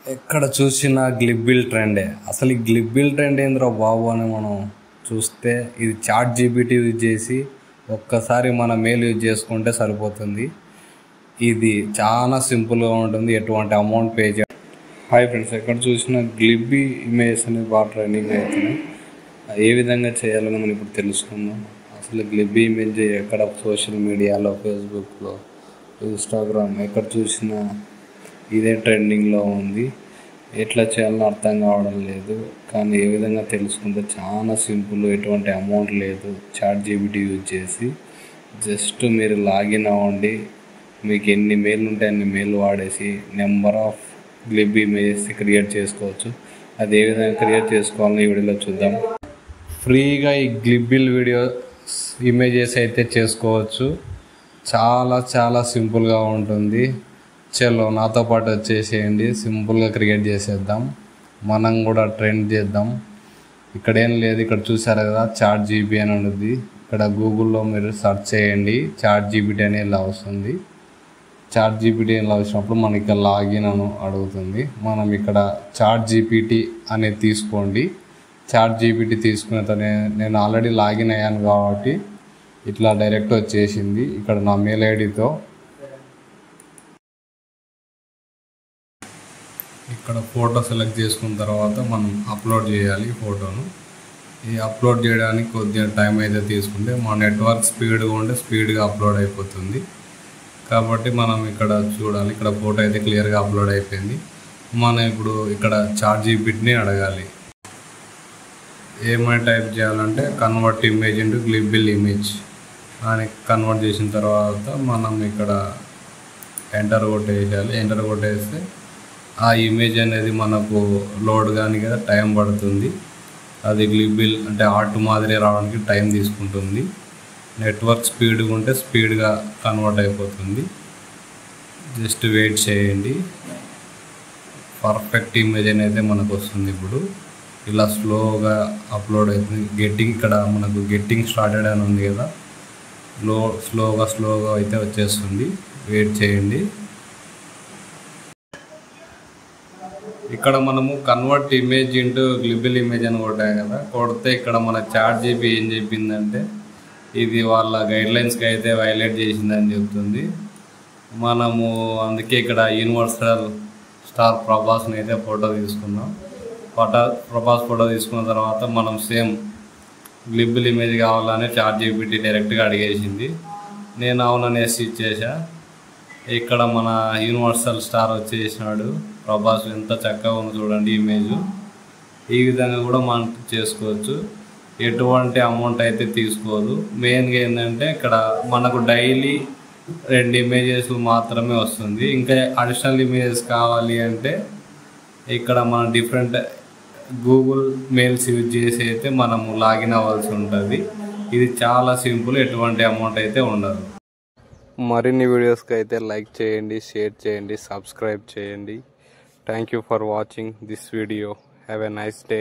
ఎక్కడ చూసినా గ్లిబ్బిల్ ట్రెండే. అసలు ఈ గ్లిబ్బిల్ ట్రెండ్ ఏంద్రో బాబు అని మనం చూస్తే ఇది చాట్ జీపీటీ యూజ్ చేసి ఒక్కసారి మన మెయిల్ యూజ్ చేసుకుంటే సరిపోతుంది. ఇది చాలా సింపుల్గా ఉంటుంది, ఎటువంటి అమౌంట్ పే చేయాలి. హాయ్ ఫ్రెండ్స్, ఎక్కడ చూసినా గ్లిబ్బీ ఇమేజెస్ అనేది బాగా ట్రెండింగ్ అవుతున్నాయి. ఏ విధంగా చేయాలని మనం ఇప్పుడు తెలుసుకుందాం. అసలు గ్లిబ్బీ ఇమేజ్ ఎక్కడ సోషల్ మీడియాలో, ఫేస్బుక్లో, ఇన్స్టాగ్రామ్ ఎక్కడ చూసినా ఇదే ట్రెండింగ్లో ఉంది. ఎట్లా చేయాలో అర్థం కావడం లేదు, కానీ ఏ విధంగా తెలుసుకుంటే చాలా సింపుల్, ఎటువంటి అమౌంట్ లేదు. చాట్ జీపీటీ యూజ్ చేసి జస్ట్ మీరు లాగిన్ అవ్వండి. మీకు ఎన్ని మెయిల్ ఉంటే అన్ని మెయిల్ వాడేసి నెంబర్ ఆఫ్ గ్లిబ్బీ ఇమేజెస్ క్రియేట్ చేసుకోవచ్చు. అది ఏ విధంగా క్రియేట్ చేసుకోవాలని ఈ వీడియోలో చూద్దాం. ఫ్రీగా ఈ గ్లిబ్బిల్ ఇమేజెస్ అయితే చేసుకోవచ్చు. చాలా సింపుల్గా ఉంటుంది. చలో నాతో పాటు వచ్చేసేయండి, సింపుల్గా క్రియేట్ చేసేద్దాం. మనం కూడా ట్రెండ్ చేద్దాం. ఇక్కడ ఏం లేదు, ఇక్కడ చూసారు కదా చాట్ జీపీ అని ఉంటుంది. ఇక్కడ గూగుల్లో మీరు సెర్చ్ చేయండి, చాట్ జీపీటీ అని ఇలా వస్తుంది. చాట్ జీపీటీ ఇలా వచ్చినప్పుడు మనకి ఇక్కడ లాగిన్ అని అడుగుతుంది. మనం ఇక్కడ చాట్ జీపీటీ అనేది తీసుకోండి. చాట్ జీపీటీ తీసుకున్న నేను ఆల్రెడీ లాగిన్ అయ్యాను కాబట్టి ఇట్లా డైరెక్ట్ వచ్చేసింది. ఇక్కడ నా మెయిల్ ఐడితో ఇక్కడ ఫోటో సెలెక్ట్ చేసుకున్న తర్వాత మనం అప్లోడ్ చేయాలి ఫోటోను. ఈ అప్లోడ్ చేయడానికి కొద్దిగా టైం అయితే తీసుకుంటే మా నెట్వర్క్ స్పీడ్గా ఉంటే స్పీడ్గా అప్లోడ్ అయిపోతుంది. కాబట్టి మనం ఇక్కడ చూడాలి. ఇక్కడ ఫోటో అయితే క్లియర్గా అప్లోడ్ అయిపోయింది. మనం ఇప్పుడు ఇక్కడ చాట్ జీపీటీని అడగాలి. ఏమైనా టైప్ చేయాలంటే కన్వర్ట్ ఇమేజ్ ఇంటూ గ్లిబ్బిల్ ఇమేజ్ అని కన్వర్ట్ చేసిన తర్వాత మనం ఇక్కడ ఎంటర్ కొట్టేయాలి. ఎంటర్ కొట్టేస్తే ఆ ఇమేజ్ అనేది మనకు లోడ్ కానీ కదా టైం పడుతుంది. అది గ్లిబ్బిల్ అంటే ఆర్ట్ మాదిరి రావడానికి టైం తీసుకుంటుంది. నెట్వర్క్ స్పీడ్గా ఉంటే స్పీడ్గా కన్వర్ట్ అయిపోతుంది. జస్ట్ వెయిట్ చేయండి. పర్ఫెక్ట్ ఇమేజ్ అనేది మనకు వస్తుంది. ఇప్పుడు ఇలా స్లోగా అప్లోడ్ అవుతుంది. ఇక్కడ మనకు గెట్టింగ్ స్టార్టెడ్ అని ఉంది కదా, స్లోగా అయితే వచ్చేస్తుంది. వెయిట్ చేయండి. ఇక్కడ మనము కన్వర్ట్ ఇమేజ్ ఇంటూ గ్లిబ్బిల్ ఇమేజ్ అని కొట్టాం కదా, కొడితే ఇక్కడ మన చాట్ జీపీ ఏం చెప్పిందంటే ఇది వాళ్ళ గైడ్లైన్స్కి అయితే వైలేట్ చేసిందని చెప్తుంది. మనము అందుకే ఇక్కడ యూనివర్సల్ స్టార్ ప్రభాస్ని అయితే ఫోటో తీసుకున్నాం. ప్రభాస్ ఫోటో తీసుకున్న తర్వాత మనం సేమ్ గ్లిబ్బిల్ ఇమేజ్ కావాలని చాట్ జీపీటీ డైరెక్ట్గా అడిగేసింది. నేను అవునని ఇచ్చేసా. ఇక్కడ మన యూనివర్సల్ స్టార్ వచ్చేసినాడు. ప్రభాస్ ఎంత చక్కగా ఉంది చూడండి ఇమేజ్. ఈ విధంగా కూడా మనం చేసుకోవచ్చు. ఎటువంటి అమౌంట్ అయితే తీసుకోదు. మెయిన్గా ఏంటంటే ఇక్కడ మనకు డైలీ 2 ఇమేజెస్ మాత్రమే వస్తుంది. ఇంకా అడిషనల్ ఇమేజెస్ కావాలి అంటే ఇక్కడ మన డిఫరెంట్ గూగుల్ మెయిల్స్ యూజ్ చేసి అయితే మనము లాగిన్ అవ్వాల్సి ఉంటుంది. ఇది చాలా సింపుల్, ఎటువంటి అమౌంట్ అయితే ఉండదు. మరిన్ని వీడియోస్కి అయితే లైక్ చేయండి, షేర్ చేయండి, సబ్స్క్రైబ్ చేయండి. Thank you for watching this video. Have a nice day.